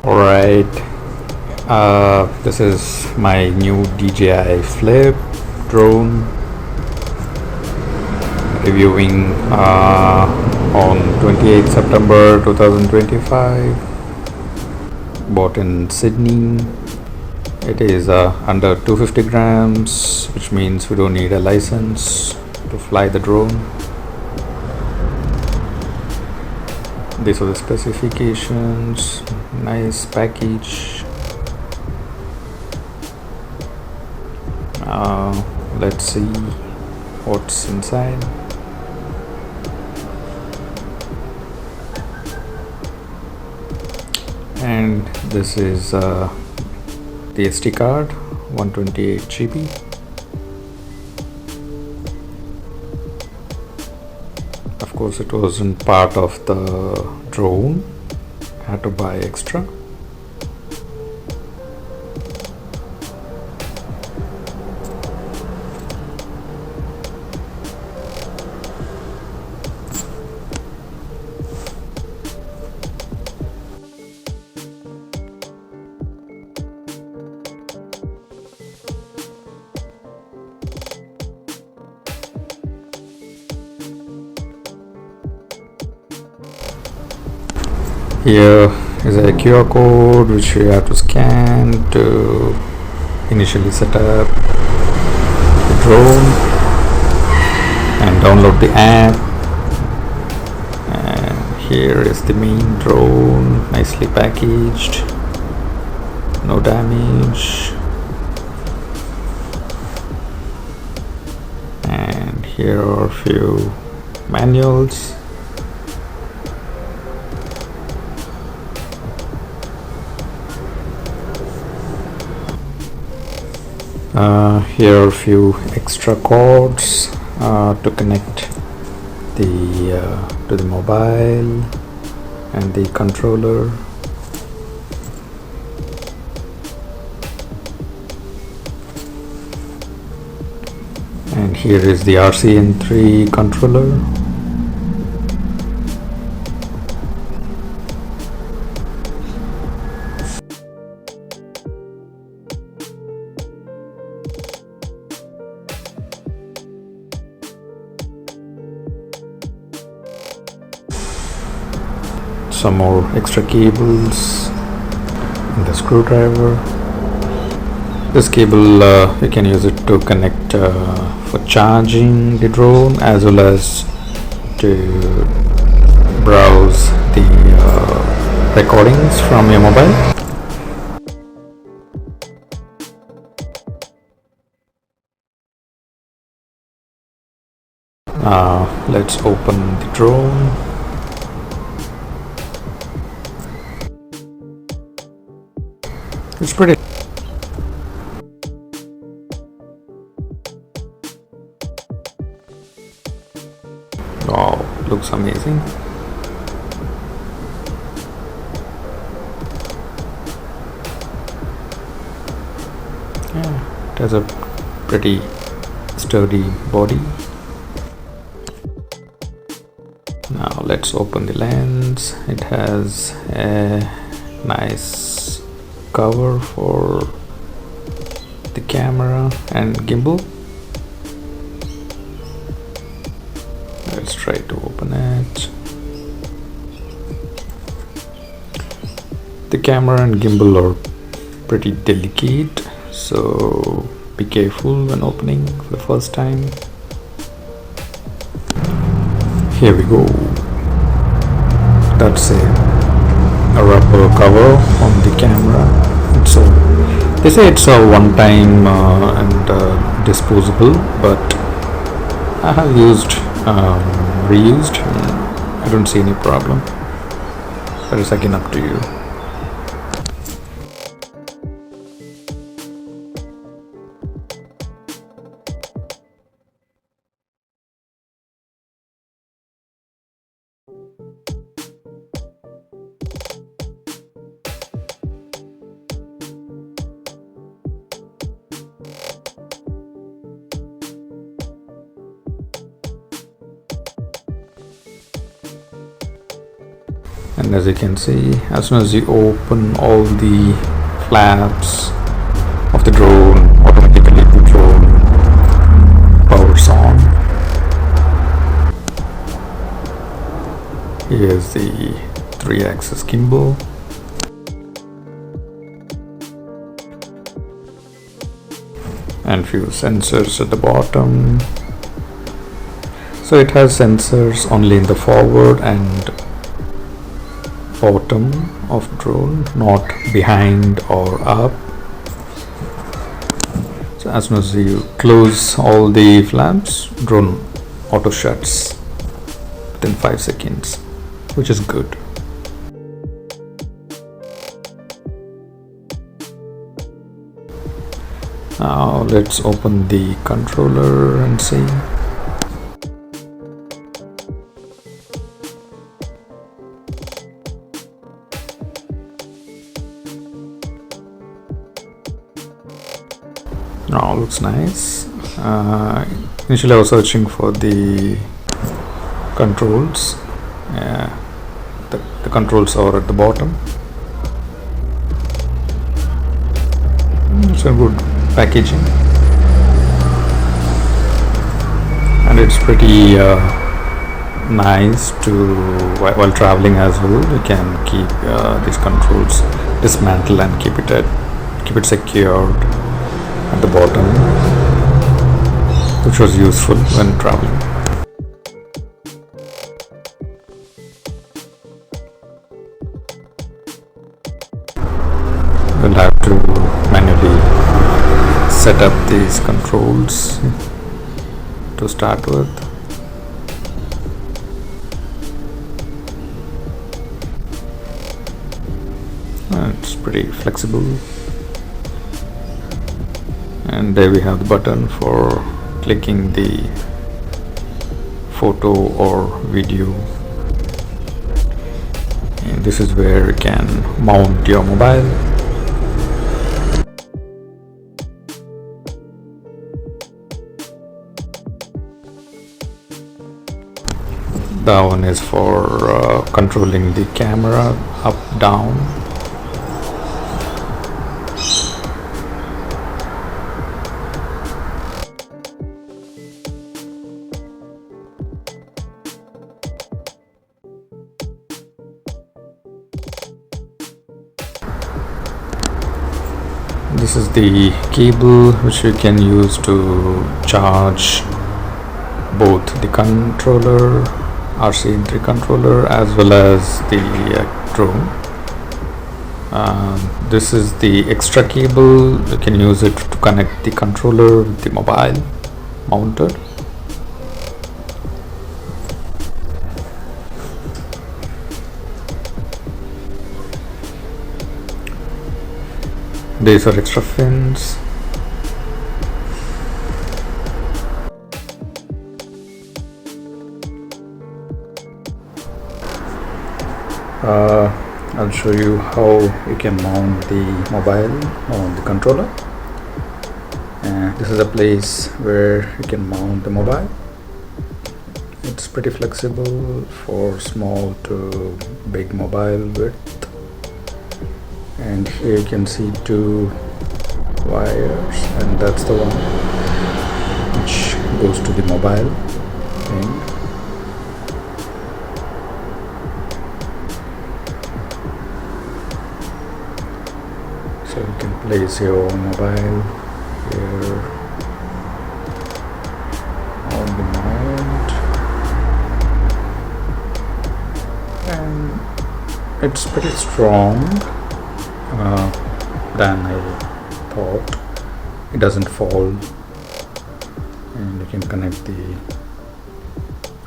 Alright, this is my new DJI Flip Drone reviewing on 28th September 2025. Bought in Sydney. It is under 250 grams, which means we don't need a license to fly the drone. These are the specifications. Nice package. Let's see what's inside. And this is the SD card, 128 GB. Of course, it wasn't part of the drone. I had to buy extra. Here is a QR code which you have to scan to initially set up the drone and download the app. And here is the main drone, nicely packaged, no damage. And here are a few manuals. Here are a few extra cords to connect to the mobile and the controller. And here is the RCN3 controller. Some more extra cables and the screwdriver. This cable you can use it to connect for charging the drone as well as to browse the recordings from your mobile. Let's open the drone. It's pretty. Wow, looks amazing. Yeah, it has a pretty sturdy body. Now let's open the lens. It has a nice cover for the camera and gimbal. Let's try to open it. The camera and gimbal are pretty delicate, so be careful when opening for the first time. Here we go. That's a rubber cover on the camera. They say it's a one-time and disposable, but I have used reused. I don't see any problem. That is again up to you. And as you can see, as soon as you open all the flaps of the drone, automatically the drone powers on. Here's the 3-axis gimbal. And few sensors at the bottom. So it has sensors only in the forward and bottom of drone, not behind or up. So as soon as you close all the flaps, drone auto shuts within 5 seconds, which is good. Now let's open the controller and see. Now looks nice. Initially I was searching for the controls. The controls are at the bottom. It's a good packaging, and it's pretty nice to while traveling as well. You can keep these controls dismantle and keep it secured at the bottom, which was useful when traveling. We'll have to manually set up these controls to start with. It's pretty flexible, and there we have the button for clicking the photo or video, and this is where you can mount your mobile. That one is for controlling the camera up, down. This is the cable which you can use to charge both the controller, RC3 controller, as well as the drone. This is the extra cable. You can use it to connect the controller with the mobile mounted. These are extra fins. I'll show you how you can mount the mobile on the controller. This is a place where you can mount the mobile. It's pretty flexible for small to big mobile width. And here you can see 2 wires, and that's the one which goes to the mobile thing. So you can place your mobile here on the mount, and it's pretty strong than I thought. It doesn't fall, and you can connect the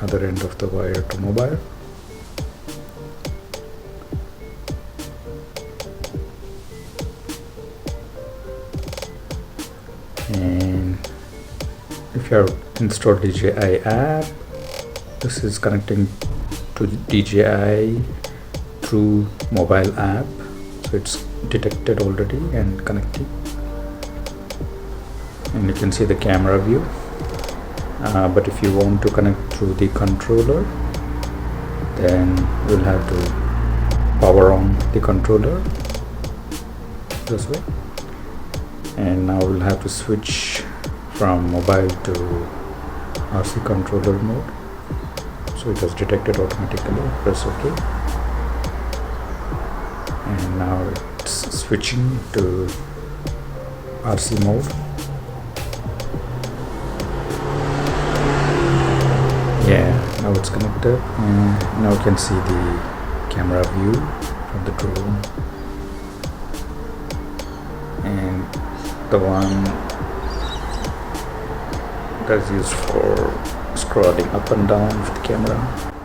other end of the wire to mobile. And if you have installed DJI app, this is connecting to DJI through mobile app, so it's detected already and connecting, and you can see the camera view. But if you want to connect through the controller, then we'll have to power on the controller this way, and now we'll have to switch from mobile to RC controller mode. So it has detected automatically. Press OK, and now it's switching to RC mode. Yeah, now it's connected, and now you can see the camera view from the drone, and the one that's used for scrolling up and down with the camera.